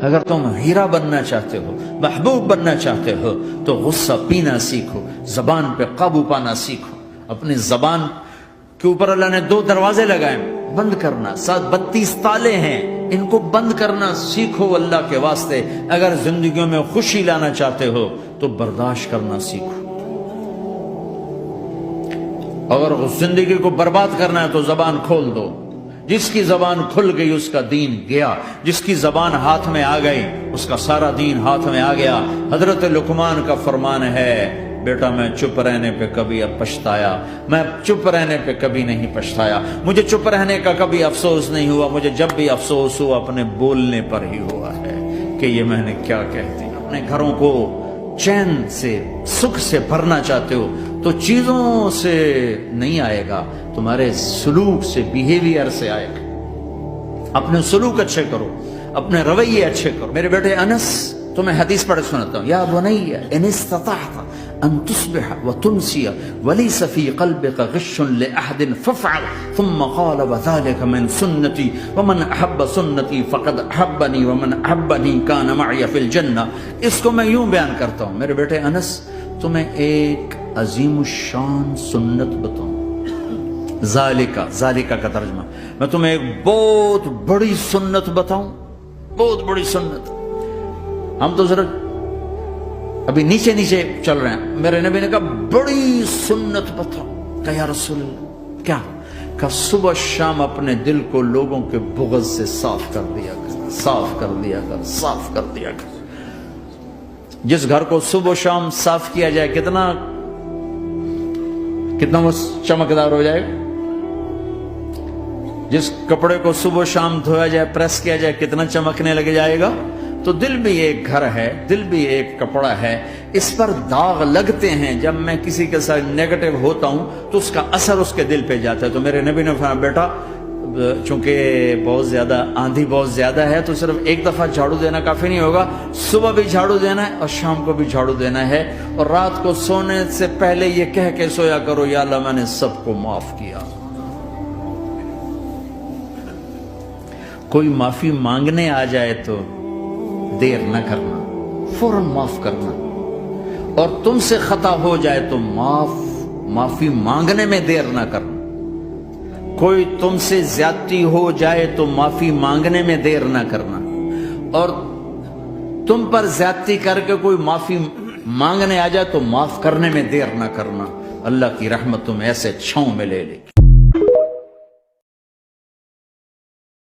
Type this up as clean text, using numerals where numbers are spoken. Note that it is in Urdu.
اگر تم ہیرا بننا چاہتے ہو، محبوب بننا چاہتے ہو، تو غصہ پینا سیکھو، زبان پہ قابو پانا سیکھو۔ اپنی زبان کے اوپر اللہ نے 2 دروازے لگائے، بند کرنا، 32 تالے ہیں، ان کو بند کرنا سیکھو اللہ کے واسطے۔ اگر زندگیوں میں خوشی لانا چاہتے ہو تو برداشت کرنا سیکھو۔ اگر زندگی کو برباد کرنا ہے تو زبان کھول دو۔ جس کی زبان کھل گئی اس کا دین گیا، جس کی زبان ہاتھ میں آ گئی اس کا سارا دین ہاتھ میں آ گیا۔ حضرت لقمان کا فرمان ہے، بیٹا میں چپ رہنے پہ کبھی اب پچھتایا، میں چپ رہنے پہ کبھی نہیں پچھتایا، مجھے چپ رہنے کا کبھی افسوس نہیں ہوا، مجھے جب بھی افسوس ہوا اپنے بولنے پر ہی ہوا ہے کہ یہ میں نے کیا کہہ دیا۔ اپنے گھروں کو چین سے، سکھ سے بھرنا چاہتے ہو تو چیزوں سے نہیں آئے گا، تمہارے سلوک سے، بیہیویئر سے آئے گا۔ اپنے سلوک اچھے کرو، اپنے رویے اچھے کرو۔ میرے بیٹے انس، تمہیں حدیث پڑھ سناتا ہوں، یا بنی ان استطعت ان تصبح وتمسي وليس في قلبك غش لاحد فافعل، ثم قال وذلك من سنتي ومن احب سنتي فقد احبني ومن احبني كان معي في الجنہ۔ اس کو میں یوں بیان کرتا ہوں، میرے بیٹے انس، تمہیں ایک عظیم الشان سنت بتاؤں، ذالکہ کا ترجمہ، میں تمہیں ایک بہت بڑی سنت بتاؤں، بہت بڑی سنت۔ ہم تو ذرا ابھی نیچے نیچے چل رہے ہیں۔ میرے نبی نے کہا بڑی سنت بتاؤ۔ کہا یا رسول اللہ کیا؟ کہا صبح شام اپنے دل کو لوگوں کے بغض سے صاف کر دیا کر، صاف کر دیا کر، صاف کر دیا کر۔ جس گھر کو صبح شام صاف کیا جائے کتنا وہ چمکدار ہو جائے گا۔ جس کپڑے کو صبح شام دھویا جائے، پریس کیا جائے، کتنا چمکنے لگ جائے گا۔ تو دل بھی ایک گھر ہے، دل بھی ایک کپڑا ہے، اس پر داغ لگتے ہیں۔ جب میں کسی کے ساتھ نیگیٹو ہوتا ہوں تو اس کا اثر اس کے دل پہ جاتا ہے۔ تو میرے نبی نے فرمایا بیٹا چونکہ بہت زیادہ آندھی بہت زیادہ ہے تو صرف ایک دفعہ جھاڑو دینا کافی نہیں ہوگا، صبح بھی جھاڑو دینا ہے اور شام کو بھی جھاڑو دینا ہے، اور رات کو سونے سے پہلے یہ کہہ کے سویا کرو یا اللہ میں نے سب کو معاف کیا۔ کوئی معافی مانگنے آ جائے تو دیر نہ کرنا، فوراً معاف کرنا، اور تم سے خطا ہو جائے تو معافی مانگنے میں دیر نہ کرنا۔ کوئی تم سے زیادتی ہو جائے تو معافی مانگنے میں دیر نہ کرنا، اور تم پر زیادتی کر کے کوئی معافی مانگنے آ جائے تو معاف کرنے میں دیر نہ کرنا۔ اللہ کی رحمت تمہیں ایسے چھاؤں میں لے لے گی۔